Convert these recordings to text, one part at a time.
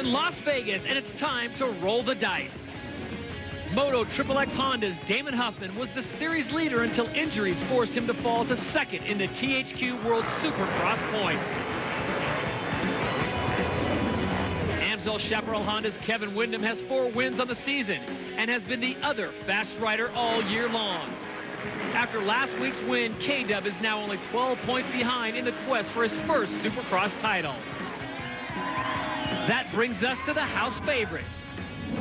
in Las Vegas, and it's time to roll the dice. Moto XXX Honda's Damon Huffman was the series leader until injuries forced him to fall to second in the THQ World Supercross points. Amstel Chaparral Honda's Kevin Windham has 4 wins on the season and has been the other fast rider all year long. After last week's win, K-Dub is now only 12 points behind in the quest for his first Supercross title. That brings us to the house favorites.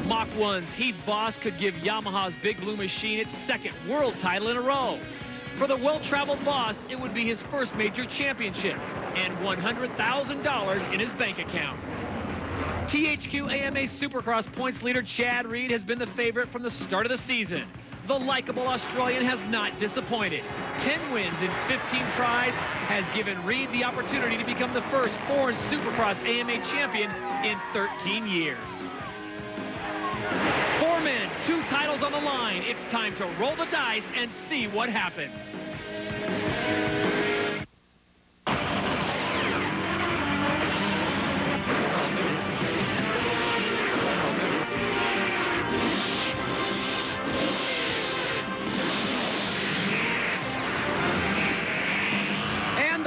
Mach 1's Heath Voss could give Yamaha's Big Blue Machine its second world title in a row. For the well-traveled Voss, it would be his first major championship and $100,000 in his bank account. THQ AMA Supercross points leader Chad Reed has been the favorite from the start of the season. The likable Australian has not disappointed. 10 wins in 15 tries has given Reed the opportunity to become the first foreign Supercross AMA champion in 13 years. 4 men, 2 titles on the line. It's time to roll the dice and see what happens.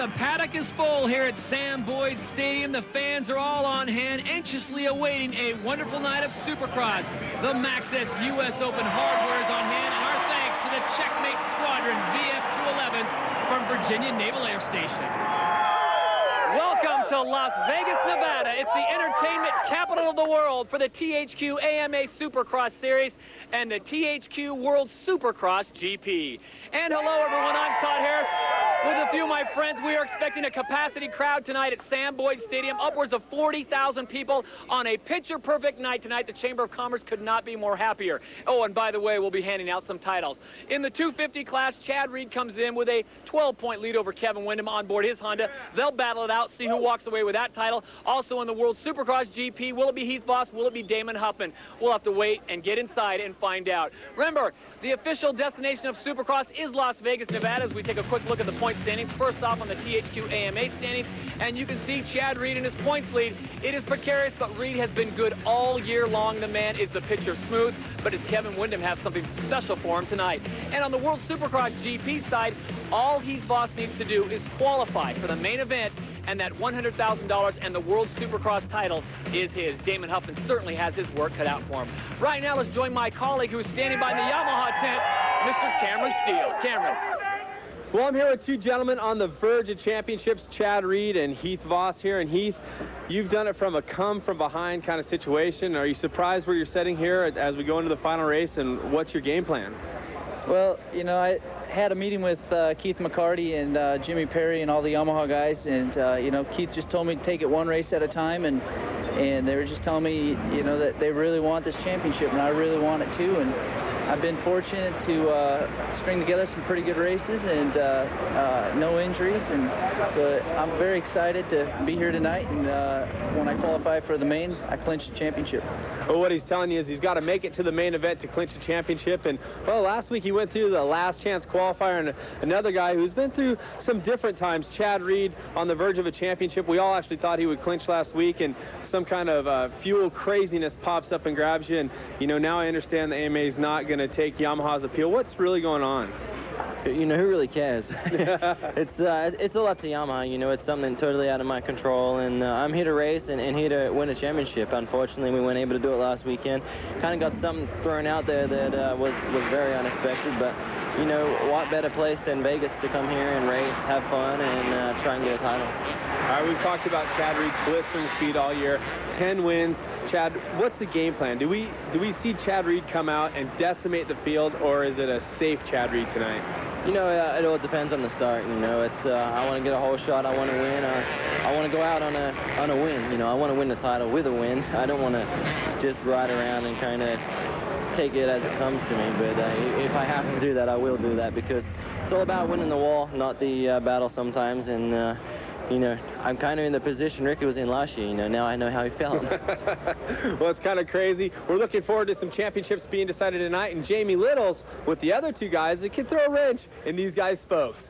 The paddock is full here at Sam Boyd Stadium. The fans are all on hand, anxiously awaiting a wonderful night of Supercross. The Maxxis US Open hardware is on hand, and our thanks to the Checkmate Squadron VF-211s from Virginia Naval Air Station. Welcome to Las Vegas, Nevada. It's the entertainment capital of the world for the THQ AMA Supercross Series and the THQ World Supercross GP. And hello, everyone. I'm Todd Harris. With a few of my friends, we are expecting a capacity crowd tonight at Sam Boyd Stadium, upwards of 40,000 people on a picture-perfect night tonight. The Chamber of Commerce could not be more happier. Oh, and by the way, we'll be handing out some titles. In the 250 class, Chad Reed comes in with a 12-point lead over Kevin Windham on board his Honda. They'll battle it out, see who walks away with that title. Also in the World Supercross GP, will it be Heath Voss? Will it be Damon Huffman? We'll have to wait and get inside and find out. Remember, the official destination of Supercross is Las Vegas, Nevada, as we take a quick look at the point standings. First off on the THQ AMA standings, and you can see Chad Reed in his points lead. It is precarious, but Reed has been good all year long. The man is the picture smooth, but does Kevin Windham have something special for him tonight? And on the World Supercross GP side, all Heath Voss needs to do is qualify for the main event, and that $100,000 and the World Supercross title is his. Damon Huffman certainly has his work cut out for him. Right now, let's join my colleague who is standing by in the Yamaha tent, Mr. Cameron Steele. Cameron. Well, I'm here with 2 gentlemen on the verge of championships, Chad Reed and Heath Voss here. And Heath, you've done it from a come-from-behind kind of situation. Are you surprised where you're sitting here as we go into the final race, and what's your game plan? Well, you know, I had a meeting with Keith McCarty and Jimmy Perry and all the Yamaha guys, and you know, Keith just told me to take it 1 race at a time, and they were just telling me, you know, that they really want this championship, and I really want it too. And I've been fortunate to string together some pretty good races and no injuries, and so I'm very excited to be here tonight. And when I qualify for the main, I clinch the championship. Well, what he's telling you is he's got to make it to the main event to clinch the championship. And, well, last week he went through the last chance qualifier, and another guy who's been through some different times, Chad Reed, on the verge of a championship. We all actually thought he would clinch last week, and some kind of fuel craziness pops up and grabs you. And, you know, now I understand the AMA is not going to take Yamaha's appeal. What's really going on? You know, who really cares? It's all up to Yamaha. You know, it's something totally out of my control, and I'm here to race and here to win a championship. Unfortunately, we weren't able to do it last weekend. Kind of got something thrown out there that was very unexpected, but you know, what better place than Vegas to come here and race, have fun, and try and get a title. All right, we've talked about Chad Reed's blistering speed all year, 10 wins. Chad, what's the game plan? Do we see Chad Reed come out and decimate the field, or is it a safe Chad Reed tonight? You know, it all depends on the start. You know, it's I want to get a whole shot. I want to win. I want to go out on a win. You know, I want to win the title with a win. I don't want to just ride around and kind of take it as it comes to me. But if I have to do that, I will do that, because it's all about winning the wall, not the battle sometimes. And you know, I'm kind of in the position Ricky was in last year. You know, now I know how he felt. Well, it's kind of crazy. We're looking forward to some championships being decided tonight, and Jamie Littles with the other 2 guys that can throw a wrench in these guys' spokes.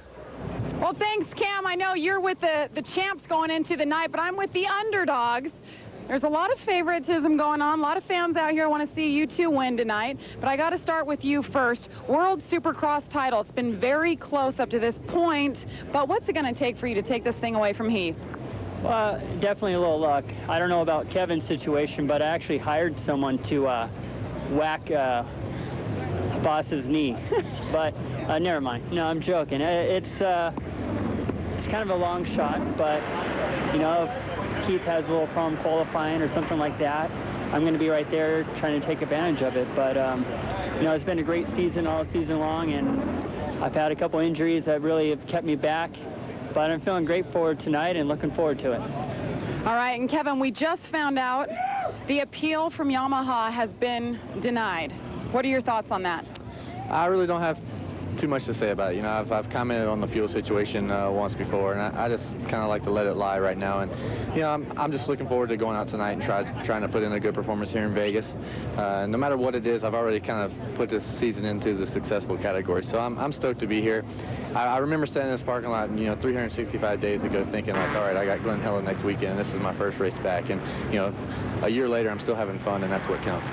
Well, thanks, Cam. I know you're with the champs going into the night, but I'm with the underdogs. There's a lot of favoritism going on. A lot of fans out here want to see you two win tonight. But I got to start with you first. World Supercross title. It's been very close up to this point. But what's it going to take for you to take this thing away from Heath? Well, definitely a little luck. I don't know about Kevin's situation, but I actually hired someone to whack Voss's knee. But never mind. No, I'm joking. It's kind of a long shot, but you know, if Heath has a little problem qualifying or something like that, I'm going to be right there trying to take advantage of it. But you know, it's been a great season all season long, and I've had a couple injuries that really have kept me back. But I'm feeling great for tonight and looking forward to it. All right, and Kevin, we just found out the appeal from Yamaha has been denied. What are your thoughts on that? I really don't have too much to say about it. You know, I've commented on the fuel situation once before, and I just kind of like to let it lie right now. And you know, I'm just looking forward to going out tonight and trying to put in a good performance here in Vegas. No matter what it is, I've already kind of put this season into the successful category, so I'm stoked to be here. I remember standing in this parking lot, you know, 365 days ago, thinking like, all right, I got Glen Helen next weekend. This is my first race back, and you know, a year later, I'm still having fun, and that's what counts.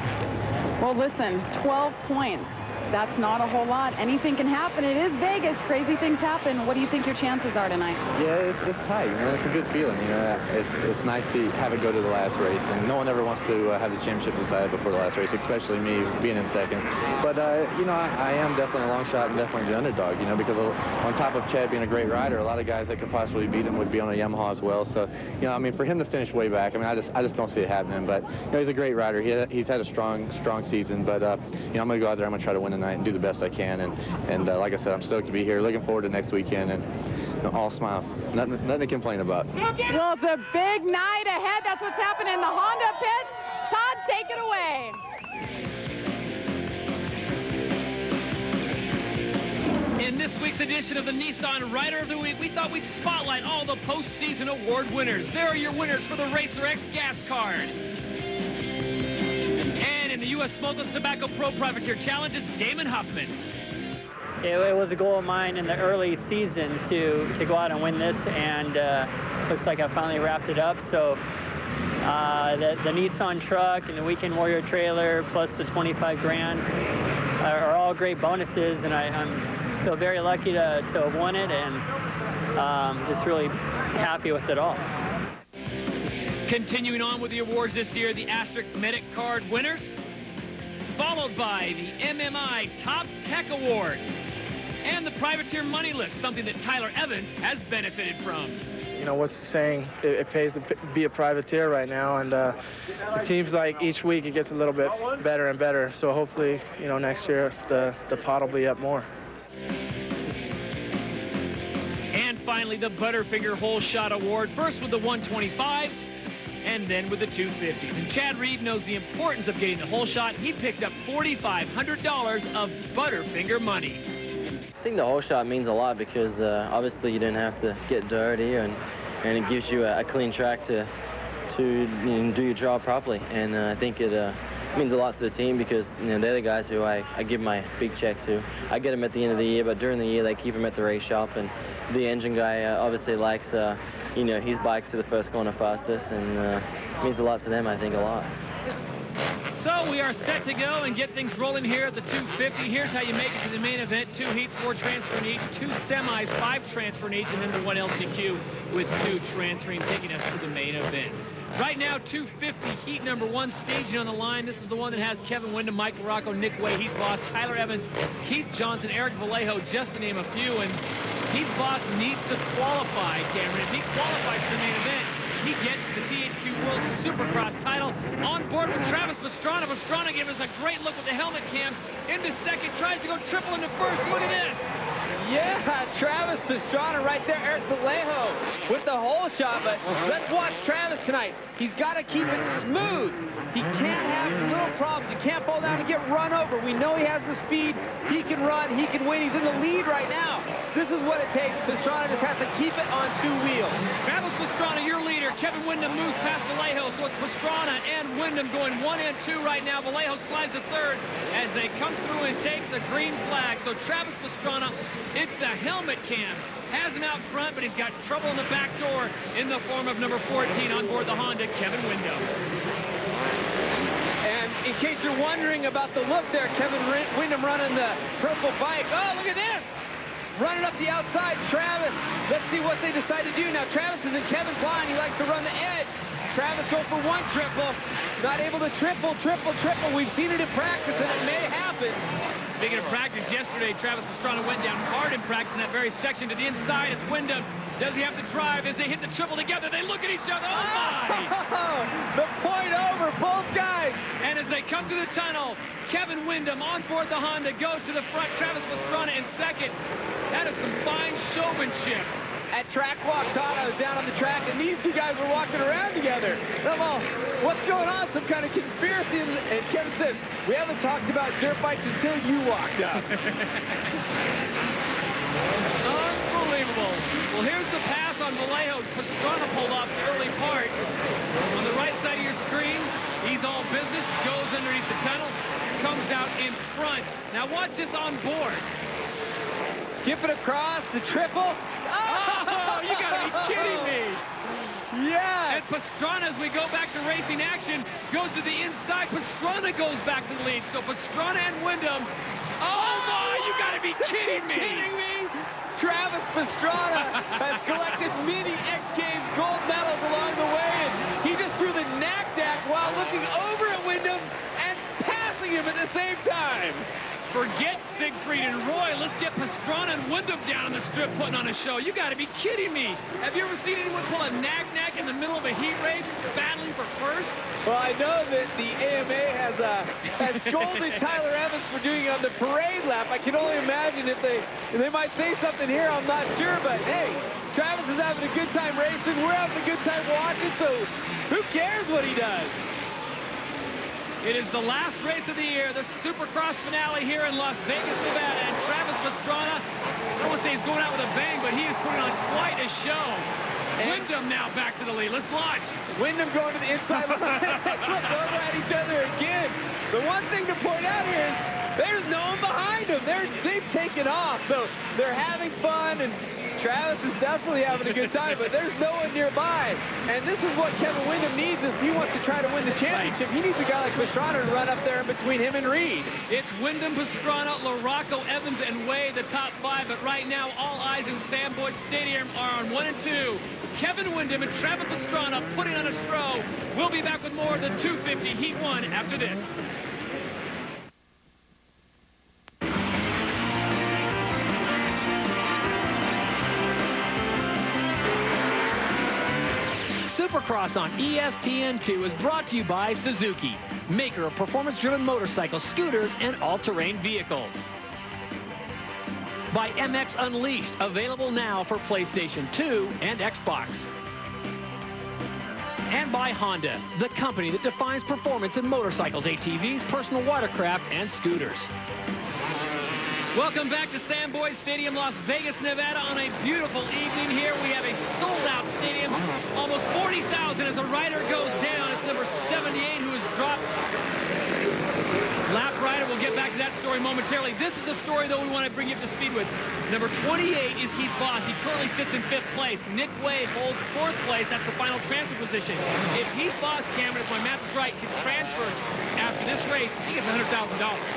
Well, listen, 12 points. That's not a whole lot. Anything can happen. It is Vegas. Crazy things happen. What do you think your chances are tonight? Yeah, it's tight. You know, it's a good feeling. You know, it's nice to have it go to the last race, and no one ever wants to have the championship decided before the last race, especially me being in second. But you know, I am definitely a long shot and definitely the underdog. You know, because on top of Chad being a great rider, a lot of guys that could possibly beat him would be on a Yamaha as well. So, you know, I mean, for him to finish way back, I mean, I just don't see it happening. But you know, he's a great rider. He's had a strong season. But you know, I'm gonna go out there. I'm gonna try to win tonight and do the best I can. And like I said, I'm stoked to be here. Looking forward to next weekend, and you know, all smiles. Nothing to complain about. Well, it's a big night ahead. That's what's happening in the Honda pit. Todd, take it away. In this week's edition of the Nissan Rider of the Week, we thought we'd spotlight all the postseason award winners. There are your winners for the Racer X gas card. And in the U.S. Smokeless Tobacco Pro Privateer Challenge, it's Damon Huffman. It was a goal of mine in the early season to go out and win this, and looks like I finally wrapped it up. So the Nissan truck and the Weekend Warrior trailer plus the 25 grand are all great bonuses, and I'm feel very lucky to have won it, and just really happy with it all. Continuing on with the awards this year, the Asterisk Medic Card winners, followed by the MMI Top Tech Awards and the Privateer Money List, something that Tyler Evans has benefited from. You know, what's the saying? It pays to be a privateer right now, and it seems like each week it gets a little bit better and better. So hopefully, you know, next year the pot will be up more. And finally, the Butterfinger Hole Shot Award, first with the 125s and then with the 250s. And Chad Reed knows the importance of getting the hole shot. He picked up $4,500 of Butterfinger money. I think the hole shot means a lot because obviously you didn't have to get dirty, and it gives you a clean track to you know, do your job properly. And I think it means a lot to the team because, you know, they're the guys who I give my big check to. I get them at the end of the year, but during the year they keep them at the race shop. And the engine guy obviously likes, you know, his bike to the first corner fastest, and it means a lot to them, I think, a lot. So we are set to go and get things rolling here at the 250. Here's how you make it to the main event. 2 heats, 4 transferring each, 2 semis, 5 transferring each, and then the 1 LCQ with 2 transferring, taking us to the main event. Right now, 250, heat number 1, staging on the line. This is the one that has Kevin Windham, Mike LaRocco, Nick Way, Heath Voss, Tyler Evans, Keith Johnson, Eric Vallejo, just to name a few. And Heath Voss needs to qualify, Cameron. If he qualifies for the main event, he gets the THQ World Supercross title. On board with Travis Pastrana. Pastrana gave us a great look with the helmet cam. Into second, tries to go triple into first. Look at this. Yeah, Travis Pastrana right there. Eric Vallejo with the hole shot, but let's watch Travis tonight. He's got to keep it smooth. He can't have little problems. He can't fall down and get run over. We know he has the speed. He can run. He can win. He's in the lead right now. This is what it takes. Pastrana just has to keep it on 2 wheels. Travis Pastrana, your leader. Kevin Windham moves past Vallejo, so it's Pastrana and Windham going 1 and 2 right now. Vallejo slides to third as they come through and take the green flag. So Travis Pastrana, it's the helmet cam. Has him out front, but he's got trouble in the back door in the form of number 14 on board the Honda, Kevin Windham. in case you're wondering about the look there, Kevin Windham running the purple bike. Oh, look at this! Running up the outside, Travis. Let's see what they decide to do. Now, Travis is in Kevin's line. He likes to run the edge. Travis going for one triple. Not able to triple. We've seen it in practice, and it may happen. Speaking of practice, yesterday, Travis Pastrana went down hard in practice in that very section to the inside. It's Windham. Does he have to drive as they hit the triple together? They look at each other. Oh, my! The point over, both guys. And as they come to the tunnel, Kevin Windham on board the Honda goes to the front. Travis Pastrana in second. That is some fine showmanship. At Track Walk, Todd, I was down on the track, and these two guys were walking around together. I'm all, what's going on? Some kind of conspiracy? And Kevin said, we haven't talked about dirt bikes until you walked up. Unbelievable. Well, here's the pass on Vallejo. Pastrana pulled off the early part. On the right side of your screen, he's all business, goes underneath the tunnel, comes out in front. Now watch this on board. Skipping across the triple. Oh, you gotta be kidding me. Yes. And Pastrana, as we go back to racing action, goes to the inside. Pastrana goes back to the lead. So Pastrana and Windham. Oh my, you gotta be kidding me. Kidding me? Travis Pastrana has collected many X Games gold medals along the way, and he just threw the knack-knack while looking over at Windham and passing him at the same time. Forget Siegfried and Roy. Let's get Pastrana and Windham down on the strip putting on a show. You got to be kidding me. Have you ever seen anyone pull a knack-knack in the middle of a heat race battling for first? Well, I know that the AMA has scolded Tyler Evans for doing it on the parade lap. I can only imagine if they might say something here. I'm not sure, but hey, Travis is having a good time racing. We're having a good time watching, so who cares what he does? It is the last race of the year, the Supercross finale here in Las Vegas, Nevada, and Travis Pastrana, I don't want to say he's going out with a bang, but he is putting on quite a show. And Windham now back to the lead. Let's watch. Windham going to the inside line. Look over at each other again. The one thing to point out here is there's no one behind them. They've taken off, so they're having fun, and Travis is definitely having a good time, but there's no one nearby. And this is what Kevin Windham needs if he wants to try to win the championship. He needs a guy like Pastrana to run up there in between him and Reed. It's Windham, Pastrana, LaRocco, Evans, and Way, the top five. But right now, all eyes in Sam Boyd Stadium are on 1 and 2. Kevin Windham and Travis Pastrana putting on a show. We'll be back with more of the 250 Heat 1 after this. Supercross on ESPN2 is brought to you by Suzuki, maker of performance-driven motorcycles, scooters, and all-terrain vehicles. By MX Unleashed, available now for PlayStation 2 and Xbox. And by Honda, the company that defines performance in motorcycles, ATVs, personal watercraft, and scooters. Welcome back to Sam Boyd Stadium, Las Vegas, Nevada, on a beautiful evening here. We have a sold-out stadium, almost 40,000 as the rider goes down. It's number 78 who has dropped. Lap rider, we'll get back to that story momentarily. This is the story, though, we want to bring you up to speed with. Number 28 is Heath Voss. He currently sits in 5th place. Nick Way holds 4th place. That's the final transfer position. If Heath Voss, Cameron, if my math is right, can transfer after this race, he gets $100,000.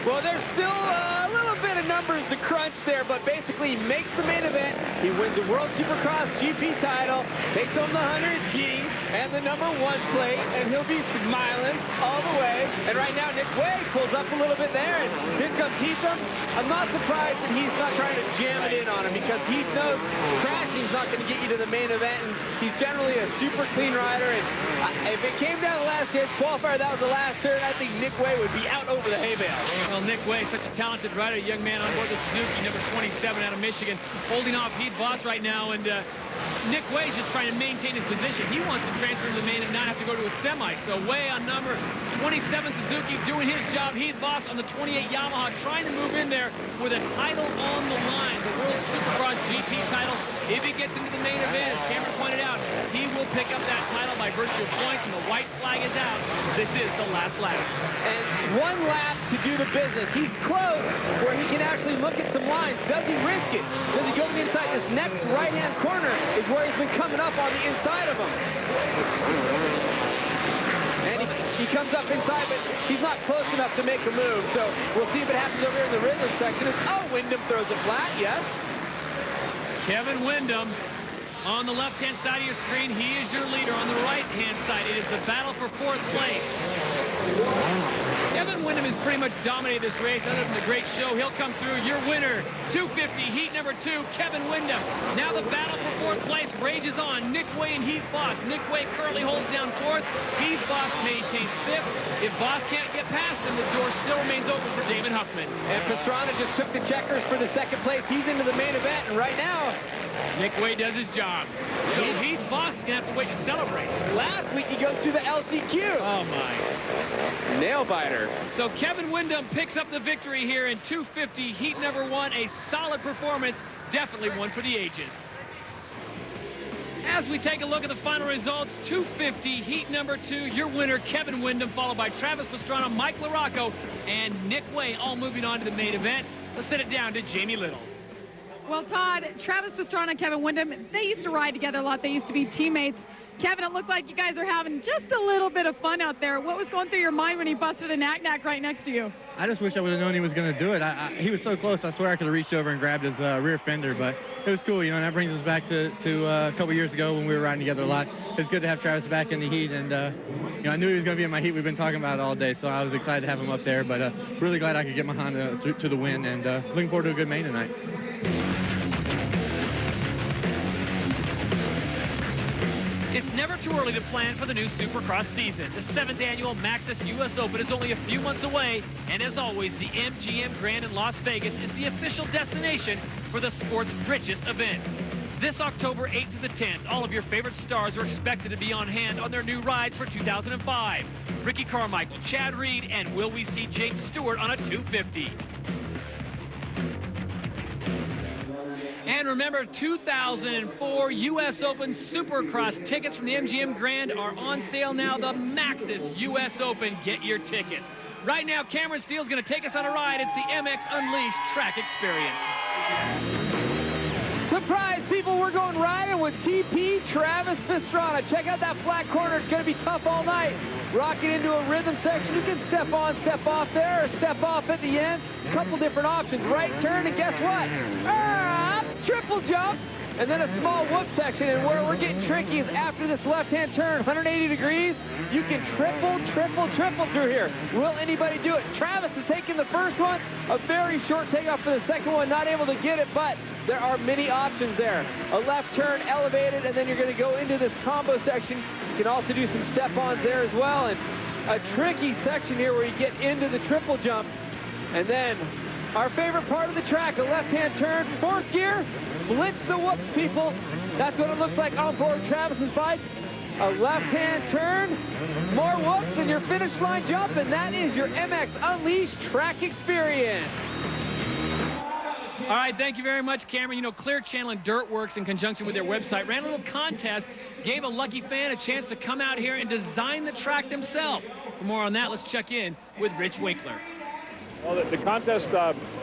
Well, there's still a little bit of numbers to crunch there, but basically he makes the main event. He wins the World Supercross GP title, takes home the 100G and the number 1 plate, and he'll be smiling all the way. And right now, Nick Way pulls up a little bit there, and here comes Heath. I'm not surprised that he's not trying to jam it in on him, because Heath knows crashing's not going to get you to the main event, and he's generally a super clean rider. And if it came down to the last chance qualifier, that was the last turn, I think Nick Way would be out over the hay bale. Well, Nick Way, such a talented rider, young man on board the Suzuki, number 27 out of Michigan, holding off Heath Voss right now, and Nick Way's just trying to maintain his position. He wants to transfer to the main and not have to go to a semi. So Way on number 27 Suzuki doing his job. Heath Voss on the 28 Yamaha trying to move in there with a title on the line, the World Supercross GP title. If he gets into the main event, as Cameron pointed out, he will pick up that title by virtue of points, and the white flag is out. This is the last lap. And 1 lap to do the business. He's close where he can actually look at some lines. Does he risk it? Does he go to the inside? This next right-hand corner is where he's been coming up on the inside of him. And He comes up inside, but he's not close enough to make a move. So we'll see if it happens over here in the rhythm section. Windham throws it flat, yes. Kevin Windham on the left-hand side of your screen. He is your leader. On the right-hand side, it is the battle for 4th place. Kevin Windham has pretty much dominated this race. Other than the great show, he'll come through. Your winner, 250, heat number 2, Kevin Windham. Now the battle for 4th place rages on. Nick Way and Heath Voss. Nick Way currently holds down 4th. Heath Voss maintains 5th. If Voss can't get past him, the door still remains open for Damon Huffman. And Pastrana just took the checkers for the 2nd place. He's into the main event, and right now, Nick Way does his job. So Heath Voss is going to have to wait to celebrate. Last week he goes through the LCQ. Oh, my. Nail biter. So Kevin Windham picks up the victory here in 250, heat number 1. A solid performance, definitely one for the ages. As we take a look at the final results, 250, heat number 2, your winner, Kevin Windham, followed by Travis Pastrana, Mike LaRocco, and Nick Way, all moving on to the main event. Let's send it down to Jamie Little. Well, Todd, Travis Pastrana and Kevin Windham, they used to ride together a lot. They used to be teammates. Kevin, it looked like you guys are having just a little bit of fun out there. What was going through your mind when he busted a knack-knack right next to you? I just wish I would have known he was going to do it. He was so close, I swear I could have reached over and grabbed his rear fender, but it was cool, and that brings us back to a couple years ago when we were riding together a lot. It's good to have Travis back in the heat, and I knew he was going to be in my heat. We've been talking about it all day, so I was excited to have him up there, but really glad I could get my Honda to the win, and looking forward to a good main tonight. It's never too early to plan for the new Supercross season. The 7th annual Maxxis US Open is only a few months away, and as always, the MGM Grand in Las Vegas is the official destination for the sport's richest event. This October 8th to the 10th, all of your favorite stars are expected to be on hand on their new rides for 2005. Ricky Carmichael, Chad Reed, and will we see James Stewart on a 250? And remember, 2004 U.S. Open Supercross tickets from the MGM Grand are on sale now. The Maxxis U.S. Open. Get your tickets. Right now, Cameron Steele's going to take us on a ride. It's the MX Unleashed track experience. Surprise, people, we're going riding with TP Travis Pastrana. Check out that flat corner. It's going to be tough all night. Rocking into a rhythm section. You can step on, step off there, or step off at the end. Couple different options. Right turn, and guess what? Triple jump, and then a small whoop section. And where we're getting tricky is after this left-hand turn, 180 degrees, you can triple through here. Will anybody do it? Travis is taking the first one. A very short takeoff for the second one, not able to get it, but there are many options there. A left turn, elevated, and then you're going to go into this combo section. You can also do some step-ons there as well, and a tricky section here where you get into the triple jump. And then our favorite part of the track, a left-hand turn, 4th gear, blitz the whoops, people. That's what it looks like on board Travis's bike. A left-hand turn, more whoops, and your finish line jump, and that is your MX Unleashed track experience. All right, thank you very much, Cameron. You know, Clear Channel and Dirtworks, in conjunction with their website, ran a little contest, gave a lucky fan a chance to come out here and design the track themselves. For more on that, let's check in with Rich Winkler. Well, the contest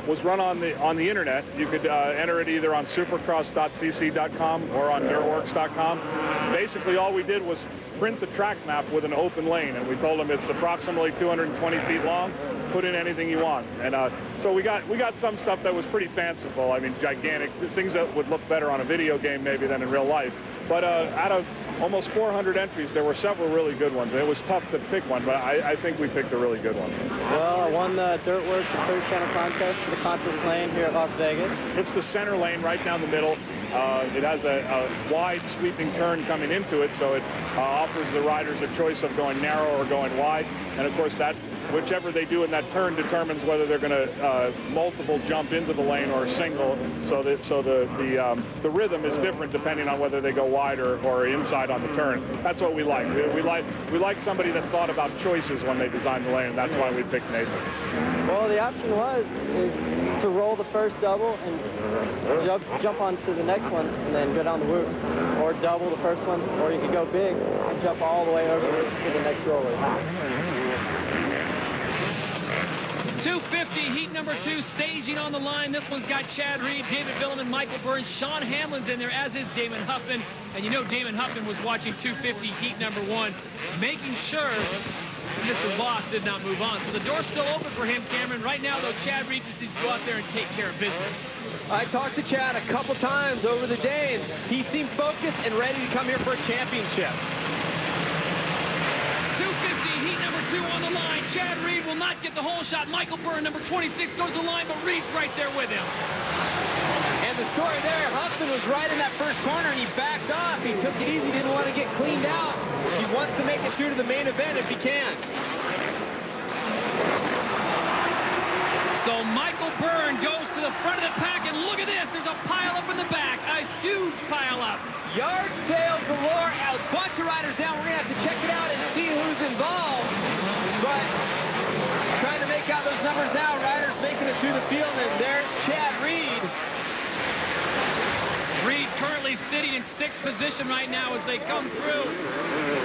was run on the internet. You could enter it either on supercross.cc.com or on dirtworks.com. Basically, all we did was print the track map with an open lane, and we told them it's approximately 220 feet long. Put in anything you want, and so we got some stuff that was pretty fanciful. I mean, gigantic things that would look better on a video game maybe than in real life. But out of almost 400 entries, there were several really good ones. It was tough to pick one, but I think we picked a really good one. Well, I won the Dirtworks and Clear Channel contest for the contest lane here at Las Vegas. It's the center lane right down the middle. It has a wide sweeping turn coming into it, so it offers the riders a choice of going narrow or going wide. And of course, that whichever they do in that turn determines whether they're going to multiple jump into the lane or single. So the rhythm is different depending on whether they go wide or inside on the turn. That's what we like. We like somebody that thought about choices when they designed the lane, and that's why we picked Nathan. Well, the option was to roll the first double and jump onto the next one and then go down the whoops, or double the first one, or you could go big and jump all the way over to the next roller. 250, heat number 2, staging on the line. This one's got Chad Reed, David Vuillemin, Michael Byrne, Sean Hamlin's in there, as is Damon Huffman. And you know Damon Huffman was watching 250, heat number 1, making sure Mr. Voss did not move on. So the door's still open for him, Cameron. Right now, though, Chad Reed just needs to go out there and take care of business. I talked to Chad a couple times over the day, and he seemed focused and ready to come here for a championship. 250, heat number 2 on the line. Chad Reed will not get the hole shot. Michael Byrne, number 26, goes to the line, but Reed's right there with him. And the story there, Huffman was right in that first corner, and he backed off. He took it easy, didn't want to get cleaned out. He wants to make it through to the main event if he can. So Michael Byrne goes to the front of the pack, and look at this. There's a pile up in the back, a huge pile up. Yard sale galore, a bunch of riders down. We're going to have to check it out and see who's involved. But trying to make out those numbers now, riders making it through the field, and there's Chad Reed. Reed currently sitting in 6th position right now as they come through.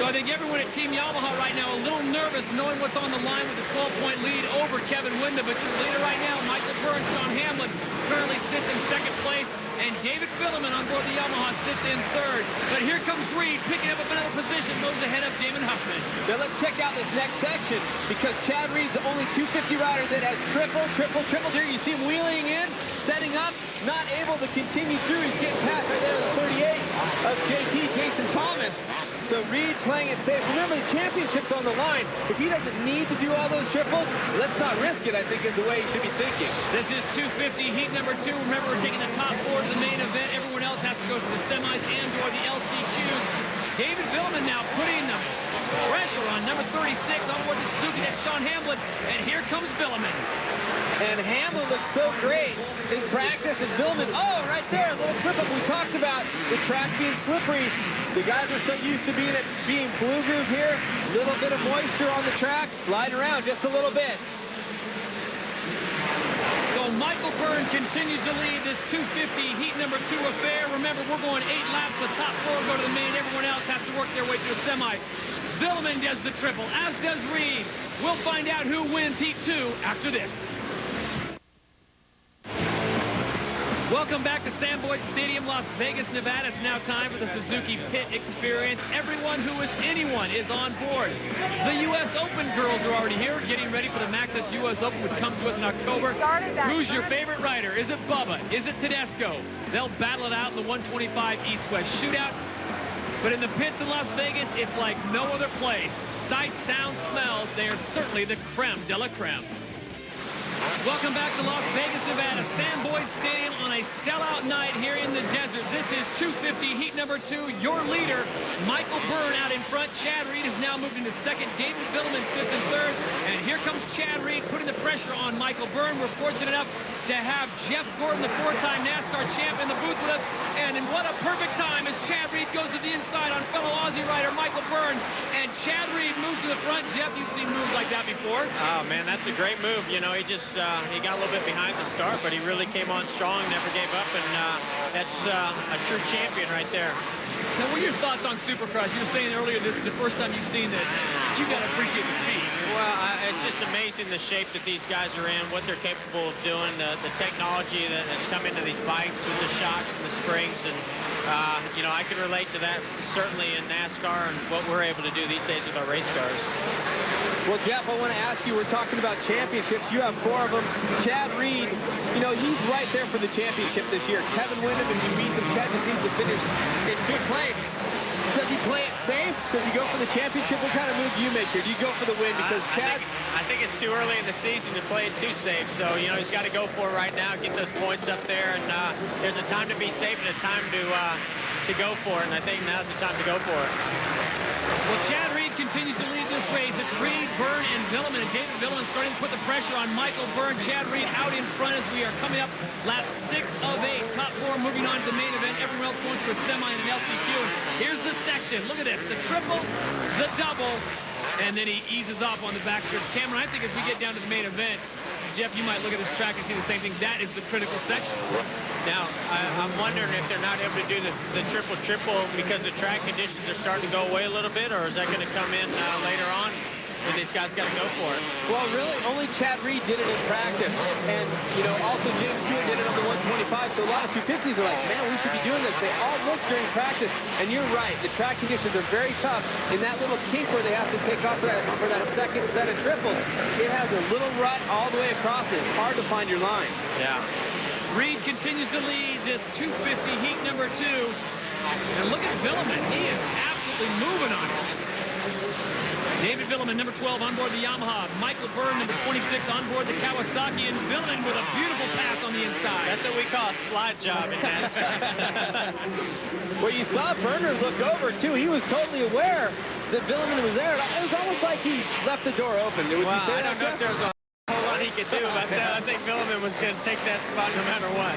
So I think everyone at Team Yamaha right now a little nervous knowing what's on the line with a 12-point lead over Kevin Windham. But your leader right now, Michael Byrne, Sean Hamlin, currently sits in 2nd place. And David Vuillemin on board the Yamaha sits in 3rd. But here comes Reed picking up another position, moves ahead of Damon Huffman. Now let's check out this next section because Chad Reed's the only 250 rider that has triple here. You see him wheeling in, setting up, not able to continue through. He's getting past right there at the 38 of JT, Jason Thomas. So Reed playing it safe. Remember, the championship's on the line. If he doesn't need to do all those triples, let's not risk it, I think, is the way he should be thinking. This is 250, heat number 2. Remember, we're taking the top 4 to the main event. Everyone else has to go to the semis and or the LCQs. David Vuillemin now putting the pressure on number 36 on board the Suzuki. That's Sean Hamlin. And here comes Vuillemin. And Hamlin looks so great in practice. And Vuillemin, oh, right there, a little slip-up. We talked about the track being slippery. The guys are so used to being blue groove here. A little bit of moisture on the track. Slide around just a little bit. So Michael Byrne continues to lead this 250 heat number 2 affair. Remember, we're going 8 laps. The top 4 go to the main. Everyone else has to work their way to the semi. Vuillemin does the triple, as does Reed. We'll find out who wins heat 2 after this. Welcome back to Sam Boyd Stadium, Las Vegas, Nevada. It's now time for the Suzuki Pit Experience. Everyone who is anyone is on board. The U.S. Open girls are already here, getting ready for the Maxxis U.S. Open, which comes to us in October. Who's your favorite rider? Is it Bubba? Is it Tedesco? They'll battle it out in the 125 East-West shootout. But in the pits in Las Vegas, it's like no other place. Sight, sound, smells, they are certainly the creme de la creme. Welcome back to Las Vegas, Nevada, Sam Boyd Stadium on a sellout night here in the desert. This is 250 heat number 2. Your leader, Michael Byrne, out in front. Chad Reed has now moved into 2nd. David Vuillemin sits in 3rd. And here comes Chad Reed putting the pressure on Michael Byrne. We're fortunate enough to have Jeff Gordon, the 4-time NASCAR champ, in the booth with us. And in what a perfect time as Chad Reed goes to the inside on fellow Aussie rider Michael Byrne. And Chad Reed moves to the front. Jeff, you've seen moves like that before. Oh, man, that's a great move. You know, he got a little bit behind the start, but he really came on strong, never gave up, and that's a true champion right there. Now, what are your thoughts on Supercross? You were saying earlier this is the first time you've seen that. You've got to appreciate the speed. Well, it's just amazing the shape that these guys are in, what they're capable of doing, the technology that has come into these bikes with the shocks and the springs, and you know, I can relate to that certainly in NASCAR and what we're able to do these days with our race cars. Well, Jeff, I want to ask you, we're talking about championships. You have 4 of them. Chad Reed, you know, he's right there for the championship this year. Kevin Windham, if he beats him, Chad just needs to finish in good place. Does he play it safe? Does he go for the championship? What kind of move do you make here? Do you go for the win? Because Chad... I think it's too early in the season to play it too safe. So, you know, he's got to go for it right now, get those points up there. And there's a time to be safe and a time to go for it. And I think now's the time to go for it. Well, Chad Reed continues to lead this race. It's Reed, Byrne, and Vuillemin. And David Vuillemin starting to put the pressure on Michael Byrne. Chad Reed out in front as we are coming up lap 6 of 8. Top 4 moving on to the main event. Everyone else going to a semi and an LCQ. Here's the section. Look at this. The triple, the double, and then he eases off on the backstretch. Cameron, I think as we get down to the main event, Jeff, you might look at this track and see the same thing. That is the critical section. Now, I'm wondering if they're not able to do the triple-triple because the track conditions are starting to go away a little bit, or is that going to come in later on? these guys got to go for it. Well, really, only Chad Reed did it in practice. And, you know, also James Stewart did it on the 125. So a lot of 250s are like, man, we should be doing this. They all look during practice. And you're right. The track conditions are very tough. In that little kink where they have to take off for that second set of triples, it has a little rut all the way across it. It's hard to find your line. Yeah. Reed continues to lead this 250 heat number 2. And look at Vuillemin. He is absolutely moving on it. David Vuillemin, number 12, on board the Yamaha. Michael Byrne, number 26, on board the Kawasaki. And Vuillemin with a beautiful pass on the inside. That's what we call a slide job in NASCAR. Well, you saw Burner look over, too. He was totally aware that Vuillemin was there. It was almost like he left the door open. Would you say I don't know that, if there's a whole lot he could do, but I think Vuillemin was going to take that spot no matter what.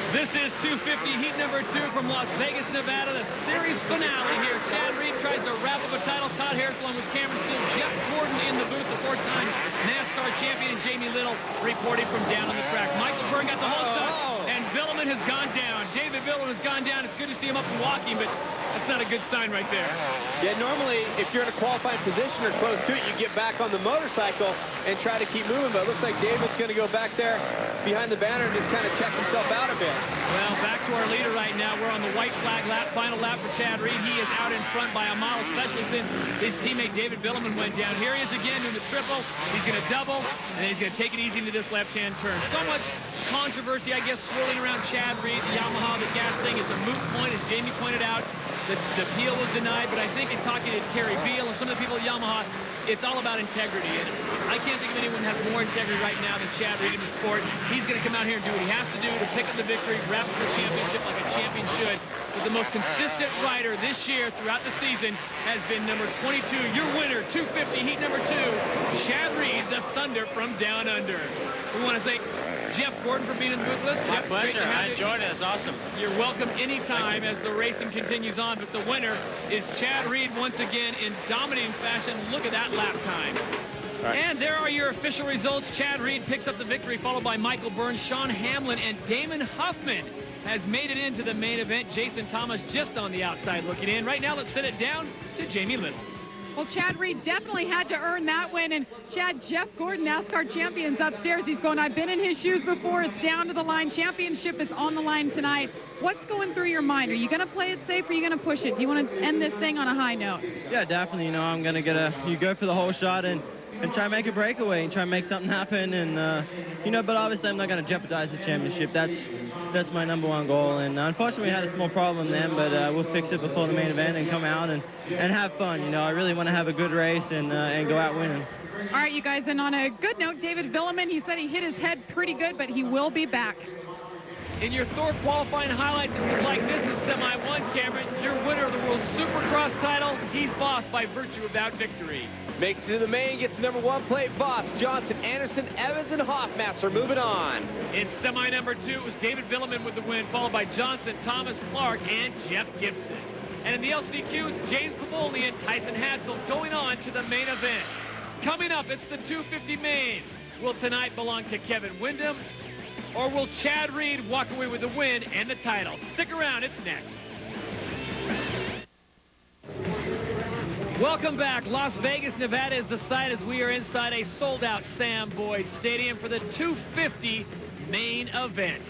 This is 250 heat number 2 from Las Vegas, Nevada, the series finale here. Chad Reed tries to wrap up a title. Todd Harris along with Cameron Steele. Jeff Gordon in the booth, the 4-time NASCAR champion, and Jamie Little reporting from down on the track. Michael Byrne got the whole shot, and Vuillemin has gone down. David Vuillemin has gone down. It's good to see him up and walking, but that's not a good sign right there. Yeah, normally, if you're in a qualifying position or close to it, you get back on the motorcycle and try to keep moving, but it looks like David's going to go back there behind the banner and just kind of check himself out a bit. Well, back to our leader right now. We're on the white flag lap, final lap for Chad Reed. He is out in front by a mile, especially since his teammate David Vuillemin went down. Here he is again doing the triple. He's going to double, and then he's going to take it easy into this left-hand turn. So much controversy, I guess, swirling around Chad Reed, the Yamaha. The gas thing is a moot point, as Jamie pointed out. The appeal was denied, but I think in talking to Terry Beal and some of the people at Yamaha, it's all about integrity. And I can't think of anyone that has more integrity right now than Chad Reed in the sport. He's going to come out here and do what he has to do to pick up the victory, wrap up the championship like a champion should. But the most consistent rider this year throughout the season has been number 22, your winner, 250 heat number 2, Chad Reed, the Thunder from Down Under. We want to thank Jeff Gordon for being in the booth with us. My pleasure. I enjoyed it. It's awesome. You're welcome anytime as the racing continues on. But the winner is Chad Reed once again in dominating fashion. Look at that lap time. Right. And there are your official results. Chad Reed picks up the victory, followed by Michael Byrne, Sean Hamlin, and Damon Huffman has made it into the main event. Jason Thomas just on the outside looking in. Right now, let's send it down to Jamie Little. Well, Chad Reed definitely had to earn that win. And Chad, Jeff Gordon, NASCAR champion's upstairs. He's going, I've been in his shoes before. It's down to the line. Championship is on the line tonight. What's going through your mind? Are you going to play it safe or are you going to push it? Do you want to end this thing on a high note? Yeah, definitely. You know, I'm going to you go for the whole shot and try to make a breakaway and try to make something happen. And, you know, but obviously I'm not going to jeopardize the championship. That's my number 1 goal. And unfortunately, we had a small problem then, but we'll fix it before the main event and come out and have fun. You know, I really want to have a good race and go out winning. All right, you guys, and on a good note, David Vuillemin, he said he hit his head pretty good, but he will be back. In your Thor qualifying highlights, it was like this is semi-1, Cameron. Your winner of the World Supercross title, Heath Voss, by virtue of that victory. Makes it to the main, gets number 1 plate. Voss, Johnson, Anderson, Evans, and Hoffmaster moving on. In semi number 2, it was David Vuillemin with the win, followed by Johnson, Thomas Clark, and Jeff Gibson. And in the LCQ, it's James Pavoli and Tyson Hadsel going on to the main event. Coming up, it's the 250 main. Will tonight belong to Kevin Windham, or will Chad Reed walk away with the win and the title? Stick around, it's next. Welcome back. Las Vegas, Nevada is the site as we are inside a sold-out Sam Boyd Stadium for the 250 main event.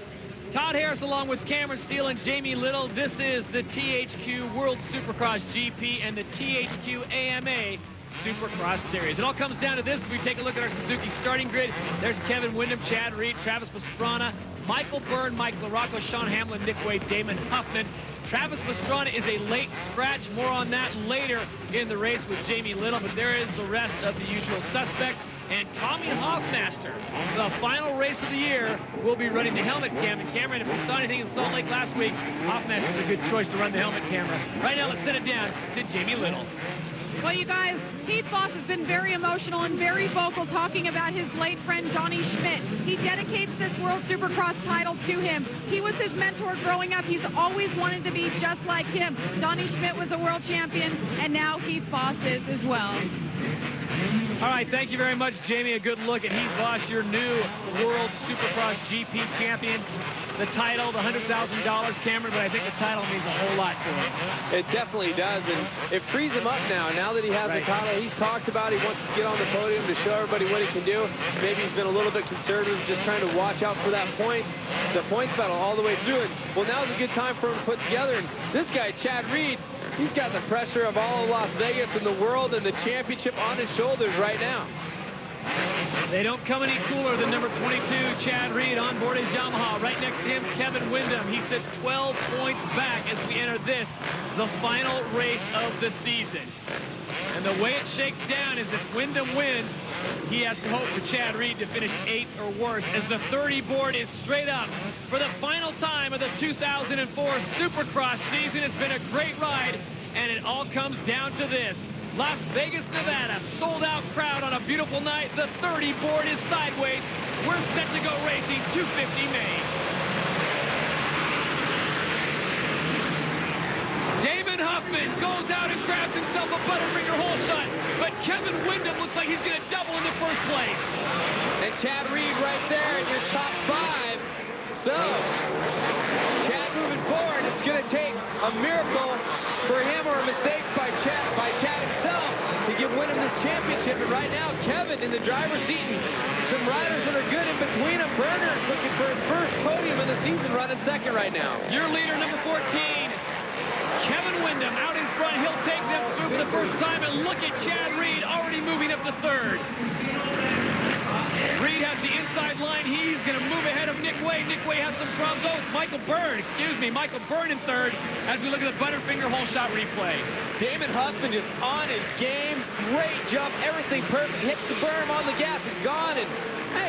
Todd Harris along with Cameron Steele and Jamie Little. This is the THQ World Supercross GP and the THQ AMA Supercross Series. It all comes down to this. If we take a look at our Suzuki starting grid, there's Kevin Windham, Chad Reed, Travis Pastrana, Michael Byrne, Mike LaRocco, Sean Hamlin, Nick Wade, Damon Huffman. Travis Pastrana is a late scratch. More on that later in the race with Jamie Little, but there is the rest of the usual suspects. And Tommy Hoffmaster, the final race of the year, will be running the helmet cam. And Cameron, if we saw anything in Salt Lake last week, Hoffmaster's a good choice to run the helmet camera. Right now, let's send it down to Jamie Little. Well, you guys, Heath Voss has been very emotional and very vocal talking about his late friend, Donnie Schmidt. He dedicates this World Supercross title to him. He was his mentor growing up. He's always wanted to be just like him. Donnie Schmidt was a world champion, and now Heath Voss is as well. All right, thank you very much, Jamie. A good look at Heath Voss, your new World Supercross GP champion. the title, the $100,000, Cameron, but I think the title means a whole lot to him. It definitely does, and it frees him up now that he has the title. He's talked about he wants to get on the podium to show everybody what he can do. Maybe he's been a little bit conservative, just trying to watch out for that the points battle all the way through it. Well, now's a good time for him to put together, and this guy, Chad Reed, he's got the pressure of all of Las Vegas and the world and the championship on his shoulders right now. They don't come any cooler than number 22, Chad Reed, on board his Yamaha. Right next to him, Kevin Windham. He sits 12 points back as we enter this, the final race of the season. And the way it shakes down is if Windham wins, he has to hope for Chad Reed to finish 8th or worse, as the 30 board is straight up for the final time of the 2004 Supercross season. It's been a great ride, and it all comes down to this. Las Vegas, Nevada, sold-out crowd on a beautiful night. The 30 board is sideways. We're set to go racing 250 Main. Damon Huffman goes out and grabs himself a Butterfinger hole shot, but Kevin Windham looks like he's going to double in the first place. And Chad Reed right there in your top 5. So, Chad moving forward, it's going to take a miracle for him or a mistake by Chad himself to give Windham this championship. And right now, Kevin in the driver's seat, and some riders that are good in between him. Byrne looking for his first podium of the season, running second right now. Your leader, number 14, Kevin Windham, out in front. He'll take them through for the first time, and look at Chad Reed already moving up to 3rd. Reed has the inside line. He's going to move ahead of Nick Way. Nick Way has some problems. Oh, it's Michael Byrne in 3rd as we look at the Butterfinger hole shot replay. Damon Huffman just on his game. Great jump. Everything perfect. Hits the berm on the gas. It's gone, and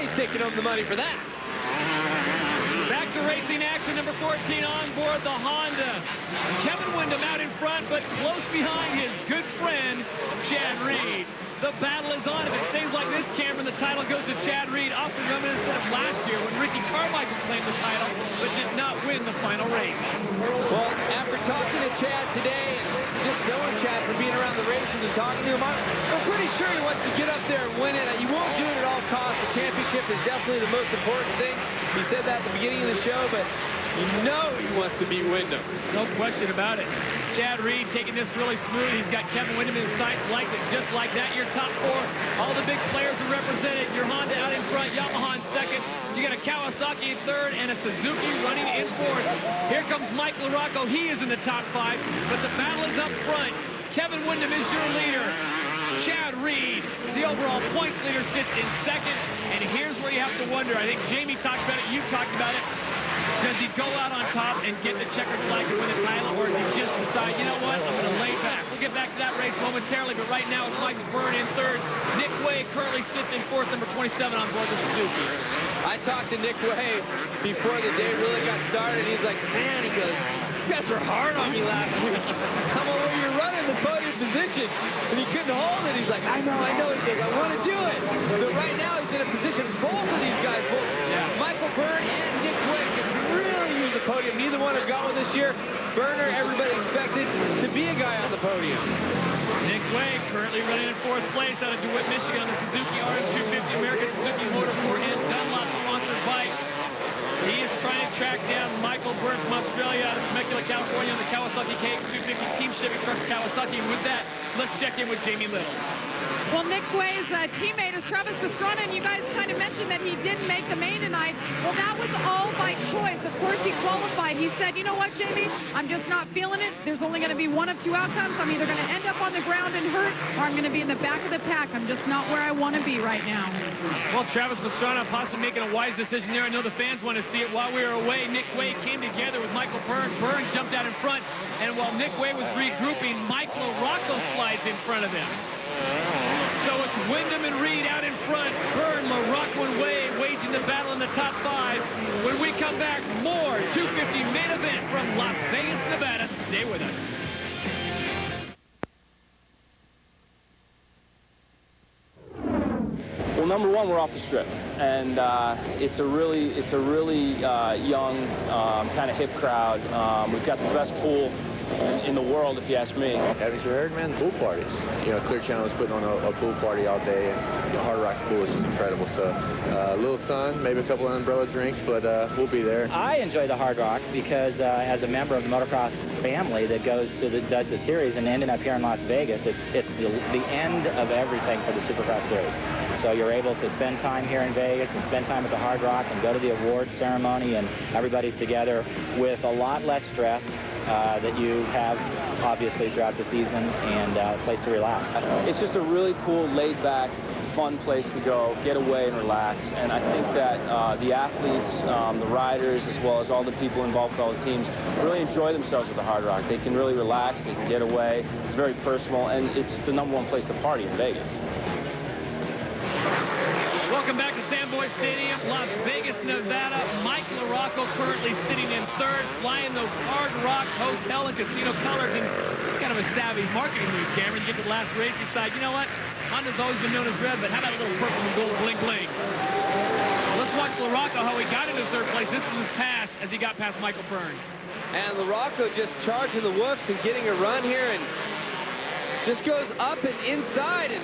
he's taking home the money for that. Back to racing action, number 14 on board the Honda. Kevin Windham out in front, but close behind his good friend, Chad Reed. The battle is on. If it stays like this, Cameron, the title goes to Chad Reed, often reminiscent of last year when Ricky Carmichael claimed the title, but did not win the final race. Well, after talking to Chad today, and just knowing Chad from being around the races and talking to him, I'm pretty sure he wants to get up there and win it. You won't do it at all costs. The championship is definitely the most important thing. He said that at the beginning of the show, but you know he wants to beat Windham. No question about it. Chad Reed taking this really smooth. He's got Kevin Windham in his sights, likes it just like that. Your top 4, all the big players are represented. Your Honda out in front, Yamaha in 2nd. You got a Kawasaki in 3rd and a Suzuki running in 4th. Here comes Mike LaRocco. He is in the top 5, but the battle is up front. Kevin Windham is your leader. Chad Reed, the overall points leader, sits in 2nd. And here's where you have to wonder. I think Jamie talked about it. You talked about it. Does he go out on top and get the checkered flag to win the title, or does he just decide, you know what, I'm going to lay back? We'll get back to that race momentarily, but right now it's Michael Byrne in 3rd. Nick Way currently sits in 4th, number 27 on board the Suzuki. I talked to Nick Way before the day really got started. He's like, man, he goes, you guys were hard on me last week. I'm over here running the podium position, and he couldn't hold it. He's like, I know. He goes, I want to do it. So right now he's in a position, both of these guys, Michael Byrne and Nick Way, can really use the podium. Neither one have got one this year. Byrne, everybody expected to be a guy on the podium. Nick Way currently running in 4th place out of DeWitt, Michigan on the Suzuki RM250 American Suzuki Motorsport and Dunlop sponsored bike. He is trying to track down Michael Byrne from Australia out of Temecula, California on the Kawasaki KX250 Team Chevy Trucks Kawasaki. And with that, let's check in with Jamie Little. Well, Nick Way's teammate is Travis Pastrana, and you guys kind of mentioned that he didn't make the main tonight. Well, that was all by choice. Of course, he qualified. He said, you know what, Jamie, I'm just not feeling it. There's only going to be one of 2 outcomes. I'm either going to end up on the ground and hurt, or I'm going to be in the back of the pack. I'm just not where I want to be right now. Well, Travis Pastrana possibly making a wise decision there. I know the fans want to see it. While we were away, Nick Way came together with Michael Byrne. Byrne jumped out in front, and while Nick Way was regrouping, Mike LaRocco slides in front of him. So it's Windham and Reed out in front. Byrne, LaRocco, and Way waging the battle in the top 5. When we come back, more 250 main event from Las Vegas, Nevada. Stay with us. Well, number one, we're off the strip, and it's a really young, kind of hip crowd. We've got the best pool in the world, if you ask me. Haven't you heard, man? The pool party. You know, Clear Channel was putting on a pool party all day, and the Hard Rock's pool is just incredible. So a little sun, maybe a couple of umbrella drinks, but we'll be there. I enjoy the Hard Rock because as a member of the motocross family that does the series and ending up here in Las Vegas, it's the end of everything for the Supercross series. So you're able to spend time here in Vegas and spend time at the Hard Rock and go to the awards ceremony, and everybody's together with a lot less stress that you have obviously throughout the season, and a place to relax. It's just a really cool, laid-back, fun place to go, get away and relax. And I think that the athletes, the riders, as well as all the people involved with all the teams, really enjoy themselves at the Hard Rock. They can really relax, they can get away. It's very personal, and it's the #1 place to party in Vegas. Welcome back to Sandboy Stadium, Las Vegas, Nevada. Mike LaRocco currently sitting in third, flying those Hard Rock Hotel and Casino colors. And it's kind of a savvy marketing move, Cameron. You get to the last race, you decide, you know what? Honda's always been known as red, but how about a little purple and gold bling bling? Let's watch LaRocco, how he got into third place. This was his pass as he got past Michael Byrne. And LaRocco just charging the whoops and getting a run here, and just goes up and inside, and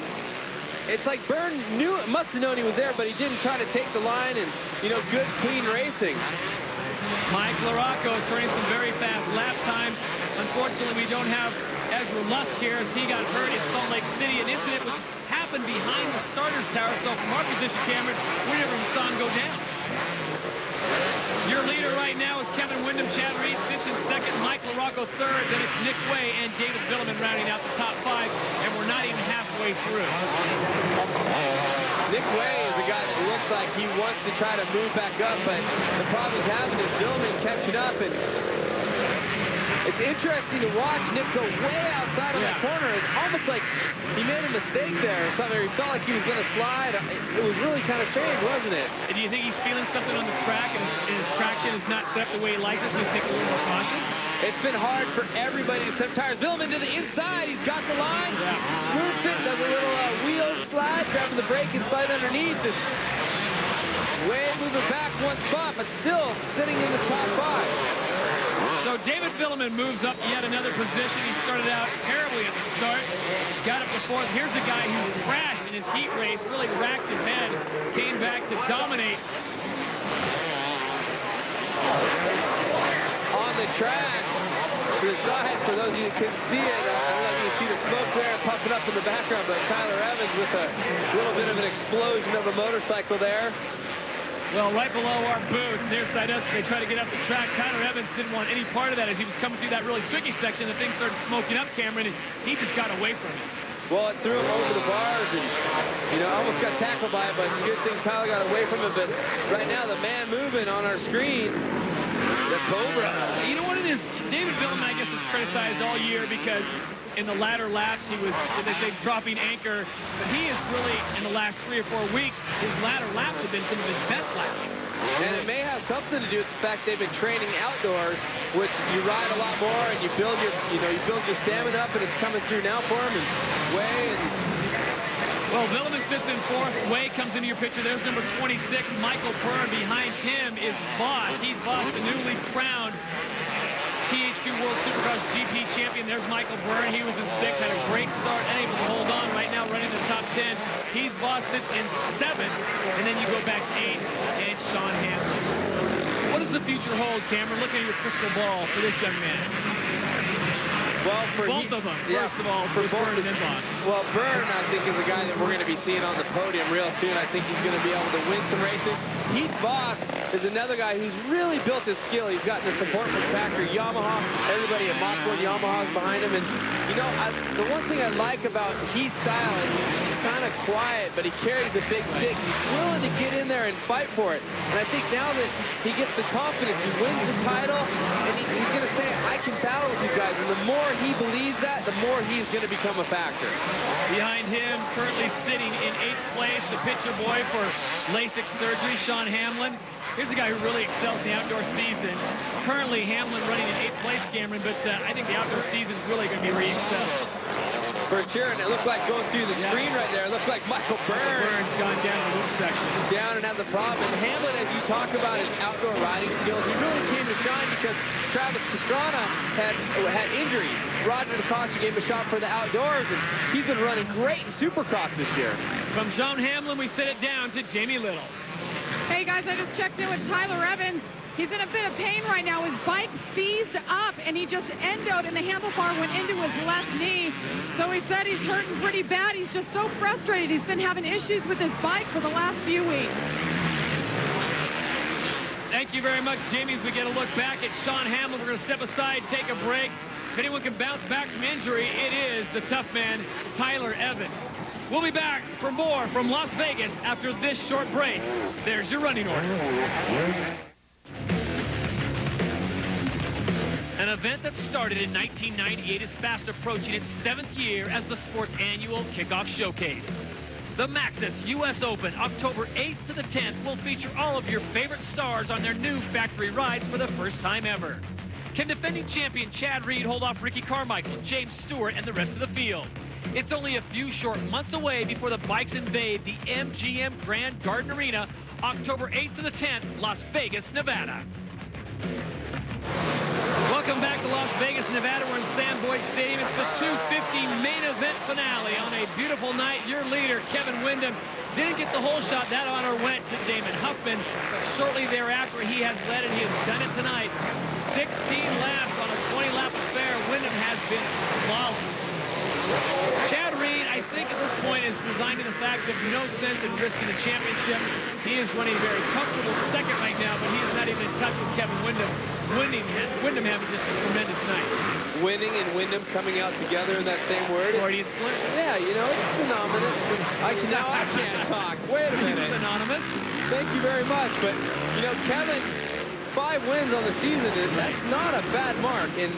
it's like Byrne must have known he was there, but he didn't try to take the line, and, you know, good, clean racing. Mike LaRocco turning some very fast lap times. Unfortunately, we don't have Ezra Lusk here as he got hurt in Salt Lake City, an incident which happened behind the starter's tower. So from our position, Cameron, we never saw him go down. Your leader right now is Kevin Windham. Chad Reed sits in second, Mike LaRocco third, then it's Nick Way and David Vuillemin rounding out the top 5, and we're not even halfway through. Nick Way is a guy that looks like he wants to try to move back up, but the problem he's having is Vuillemin catching up, and it's interesting to watch Nick go way outside of that corner. It's almost like he made a mistake there or something, or he felt like he was going to slide. It was really kind of strange, wasn't it? And do you think he's feeling something on the track and his traction is not set up the way he likes it, so he's taking a little more caution? It's been hard for everybody to set tires. Vuillemin to the inside. He's got the line. Scoots it, does a little wheel slide, grabbing the brake and slide underneath. And Way moving back one spot, but still sitting in the top 5. So David Vuillemin moves up yet another position. He started out terribly at the start, got up to 4th. Here's a guy who crashed in his heat race, really racked his head, came back to dominate. On the track, to the side, for those of you who couldn't see it, I don't know if you can see the smoke there puffing up in the background, but Tyler Evans with a little bit of an explosion of a motorcycle there. Well, right below our booth, near side us, they try to get up the track. Tyler Evans didn't want any part of that as he was coming through that really tricky section. The thing started smoking up, Cameron, and he just got away from it. Well, it threw him over the bars, and, you know, almost got tackled by it, but good thing Tyler got away from it. But right now, the man moving on our screen, the Cobra. You know what it is? David Vuillemin, I guess, is criticized all year because in the latter laps, he was, they say, dropping anchor. But he is really, in the last 3 or 4 weeks, his latter laps have been some of his best laps. And it may have something to do with the fact they've been training outdoors, which you ride a lot more and you build your, you build your stamina up, and it's coming through now for him. And Way and well, Vuillemin sits in 4th. Way comes into your picture. There's number 26, Michael Byrne. Behind him is Voss. Heath Voss, the newly crowned THQ World Supercross GP champion. There's Michael Byrne. He was in 6th, had a great start, unable to hold on. Right now running the top 10. Heath Voss sits in 7th, and then you go back 8th, and Sean Hamlin. What does the future hold, Cameron? Looking at your crystal ball for this young man. Well, for both of them, first of all, for Byrne and then Voss. Well, Byrne, I think, is a guy that we're going to be seeing on the podium real soon. I think he's going to be able to win some races. Heath Voss is another guy who's really built his skill. He's gotten the support from factory Yamaha. Everybody at Mockford Yamaha is behind him. And, you know, the one thing I like about Heath's style is he's kind of quiet, but he carries a big stick. He's willing to get in there and fight for it. And I think now that he gets the confidence, he wins the title, and he's going to say, I can battle with these guys. And the more he believes that, the more he's going to become a factor. Behind him, currently sitting in 8th place, the picture boy for LASIK surgery, Sean Hamlin. Here's a guy who really excels in the outdoor season. Currently, Hamlin running in 8th place, Cameron, but I think the outdoor season is really going to be where he excels. For sure, and it looked like going through the screen right there, it looked like Michael Byrne. Byrne's gone down the loop section. Down and has a problem. And Hamlin, as you talk about his outdoor riding skills, he really came to shine because Travis Pastrana had injuries. Roger DeCosta gave him a shot for the outdoors, and he's been running great in Supercross this year. From John Hamlin, we send it down to Jamie Little. Hey guys, I just checked in with Tyler Evans. He's in a bit of pain right now. His bike seized up, and he just endoed, and the handlebar went into his left knee. So he said he's hurting pretty bad. He's just so frustrated. He's been having issues with his bike for the last few weeks. Thank you very much, Jamie. As we get a look back at Sean Hamlin, we're going to step aside, take a break. If anyone can bounce back from injury, it is the tough man, Tyler Evans. We'll be back for more from Las Vegas after this short break. There's your running order. An event that started in 1998 is fast approaching its 7th year as the sport's annual kickoff showcase. The Maxxis US Open, October 8th to the 10th, will feature all of your favorite stars on their new factory rides for the first time ever. Can defending champion Chad Reed hold off Ricky Carmichael, James Stewart, and the rest of the field? It's only a few short months away before the bikes invade the MGM Grand Garden Arena, October 8th to the 10th, Las Vegas, Nevada. Welcome back to Las Vegas, Nevada. We're in Sam Boyd Stadium. It's the 250 main event finale on a beautiful night. Your leader, Kevin Windham, didn't get the whole shot. That honor went to Damon Huffman. But shortly thereafter, he has led, and he has done it tonight. 16 laps on a 20-lap affair. Windham has been flawless. Chad Reed, I think at this point, is resigned to the fact of no sense in risking a championship. He is running very comfortable second right now, but he is not even in touch with Kevin Windham. Windham having just a tremendous night. Winning and Windham coming out together in that same word. Freudian slip. Yeah, you know, it's synonymous. I can't talk. Wait a minute. It's synonymous. Thank you very much. But, you know, Kevin, 5 wins on the season, that's not a bad mark. And,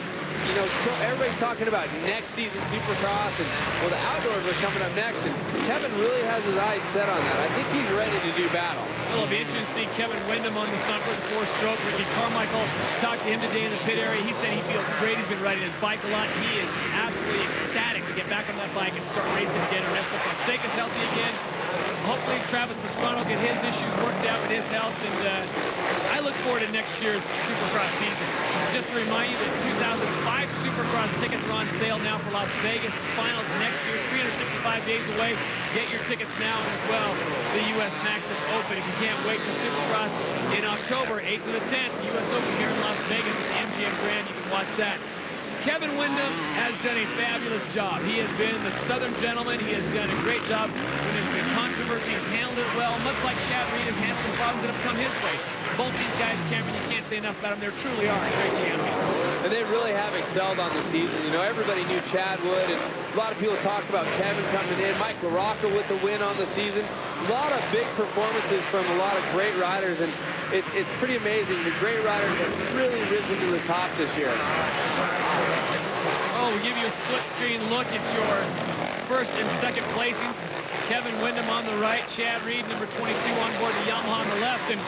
you know, everybody's talking about next season Supercross, and, well, the outdoors are coming up next, and Kevin really has his eyes set on that. I think he's ready to do battle. Well, it'll be interesting to see Kevin Windham on the front with the 4-stroke. Ricky Carmichael talked to him today in the pit area. He said he feels great. He's been riding his bike a lot. He is absolutely ecstatic to get back on that bike and start racing again. Ernesto Fonseca's healthy again. Hopefully Travis Pastrana will get his issues worked out with his health, and I look forward to next year's Supercross season. Just to remind you that 2005 Supercross tickets are on sale now for Las Vegas. Finals next year, 365 days away. Get your tickets now, and as well, the U.S. Maxxis Open. If you can't wait for Supercross in October, 8th to the 10th, U.S. Open here in Las Vegas at the MGM Grand. You can watch that. Kevin Windham has done a fabulous job. He has been the Southern gentleman. He has done a great job. When there's been controversy, he's handled it well, much like Chad Reed has handled the problems that have come his way. Both these guys, Cameron, you can't say enough about them. They truly are great champions. And they really have excelled on the season. You know, everybody knew Chad would, and a lot of people talked about Kevin coming in. Mike LaRocco with the win on the season. A lot of big performances from a lot of great riders, and it's pretty amazing. The great riders have really risen to the top this year. Oh, we give you a split-screen look at your first and second placings. Kevin Windham on the right, Chad Reed, number 22, on board the Yamaha on the left. And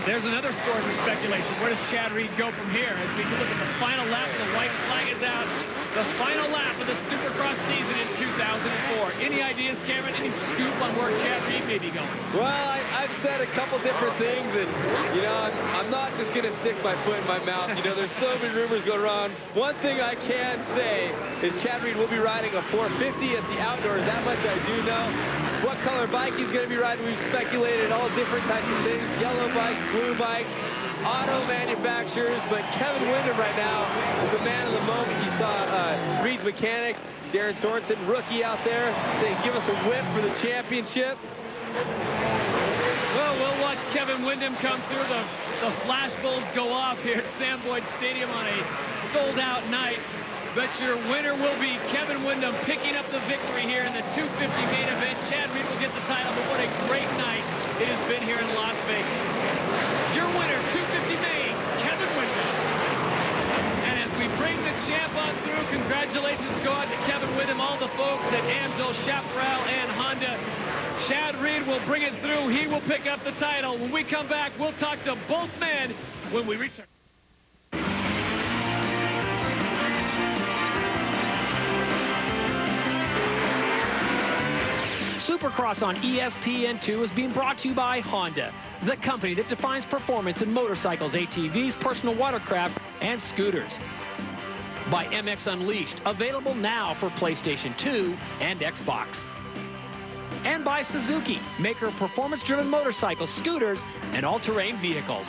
there's another source of speculation. Where does Chad Reed go from here? As we look at the final lap, the white flag is out. The final lap of the Supercross season in 2004. Any ideas, Cameron? Any scoop on where Chad Reed may be going? Well, I've said a couple different things, and, you know, I'm not just going to stick my foot in my mouth. You know, there's so many rumors going around. One thing I can say is Chad Reed will be riding a 450 at the outdoors. That much I do know. What color bike he's going to be riding, we've speculated all different types of things. Yellow bikes, blue bikes, auto manufacturers, but Kevin Windham right now is the man of the moment. You saw Reed's mechanic, Darren Sorensen, rookie out there, saying, give us a whip for the championship. Well, we'll watch Kevin Windham come through. The flashbulbs go off here at Sam Boyd Stadium on a sold-out night. But your winner will be Kevin Windham picking up the victory here in the 250 main event. Chad Reed will get the title, but what a great night it has been here in Las Vegas. Your winner, 250 main, Kevin Windham. And as we bring the champ on through, congratulations go out to Kevin Windham, all the folks at Amsoil, Chaparral, and Honda. Chad Reed will bring it through. He will pick up the title. When we come back, we'll talk to both men when we return. Supercross on ESPN2 is being brought to you by Honda, the company that defines performance in motorcycles, ATVs, personal watercraft, and scooters. By MX Unleashed, available now for PlayStation 2 and Xbox. And by Suzuki, maker of performance-driven motorcycles, scooters, and all-terrain vehicles.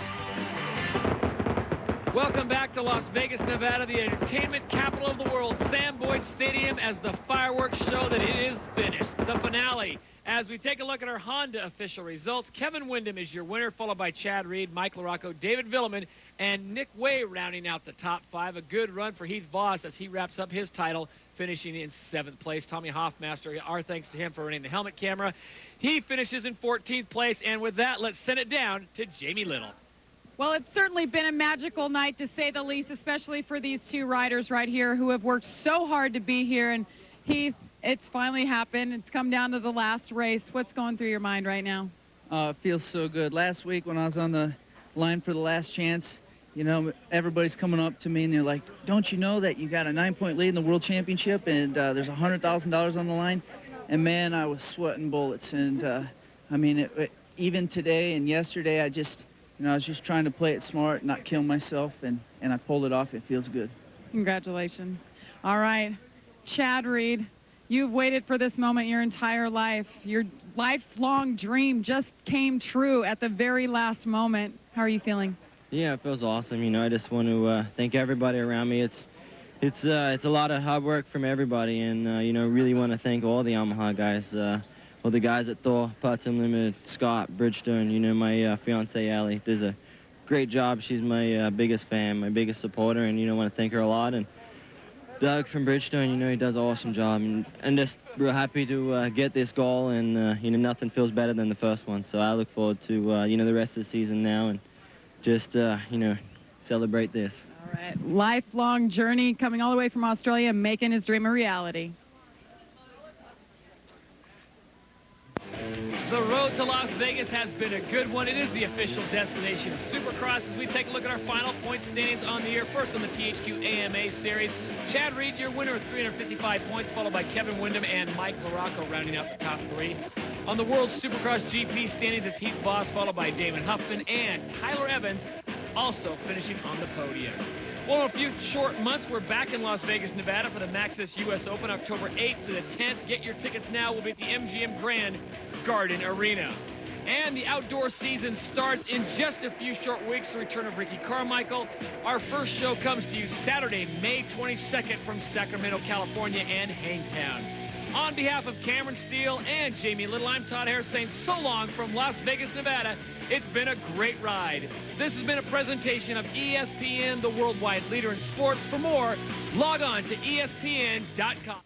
Welcome back to Las Vegas, Nevada, the entertainment capital of the world, Sam Boyd Stadium, as the fireworks show that it is finished. The finale. As we take a look at our Honda official results, Kevin Windham is your winner, followed by Chad Reed, Mike LaRocco, David Vuillemin, and Nick Way rounding out the top 5. A good run for Heath Voss as he wraps up his title, finishing in 7th place. Tommy Hoffmaster, our thanks to him for running the helmet camera. He finishes in 14th place, and with that, let's send it down to Jamie Little. Well, it's certainly been a magical night, to say the least, especially for these two riders right here who have worked so hard to be here. And Heath, it's finally happened. It's come down to the last race. What's going through your mind right now? It feels so good. Last week when I was on the line for the last chance, you know, everybody's coming up to me and they're like, don't you know that you got a 9-point lead in the World Championship and there's $100,000 on the line? And, man, I was sweating bullets. And, I mean, even today and yesterday, I was just trying to play it smart, not kill myself, and I pulled it off. It feels good. Congratulations. All right, Chad Reed, you've waited for this moment your entire life. Your lifelong dream just came true at the very last moment. How are you feeling? Yeah, it feels awesome. You know, I just want to thank everybody around me. It's a lot of hard work from everybody, and you know, really want to thank all the Yamaha guys. Well, the guys at Thor, Parts Unlimited, Scott, Bridgestone, you know, my fiancée, Allie, does a great job. She's my biggest fan, my biggest supporter, and, you know, want to thank her a lot. And Doug from Bridgestone, you know, he does an awesome job. And just real happy to get this goal, and, you know, nothing feels better than the first one. So I look forward to, you know, the rest of the season now and just, you know, celebrate this. All right, lifelong journey coming all the way from Australia, making his dream a reality. The road to Las Vegas has been a good one. It is the official destination of Supercross as we take a look at our final point standings on the year. First on the THQ AMA Series, Chad Reed, your winner with 355 points, followed by Kevin Windham and Mike LaRocco rounding out the top 3. On the World Supercross GP standings, it's Heath Voss, followed by Damon Huffman and Tyler Evans, also finishing on the podium. Well, in a few short months, we're back in Las Vegas, Nevada for the Maxxis US Open, October 8th to the 10th. Get your tickets now. We'll be at the MGM Grand Garden Arena. And the outdoor season starts in just a few short weeks. The return of Ricky Carmichael. Our first show comes to you Saturday, May 22nd from Sacramento, California and Hangtown. On behalf of Cameron Steele and Jamie Little, I'm Todd Harris saying so long from Las Vegas, Nevada. It's been a great ride. This has been a presentation of ESPN, the worldwide leader in sports. For more, log on to ESPN.com.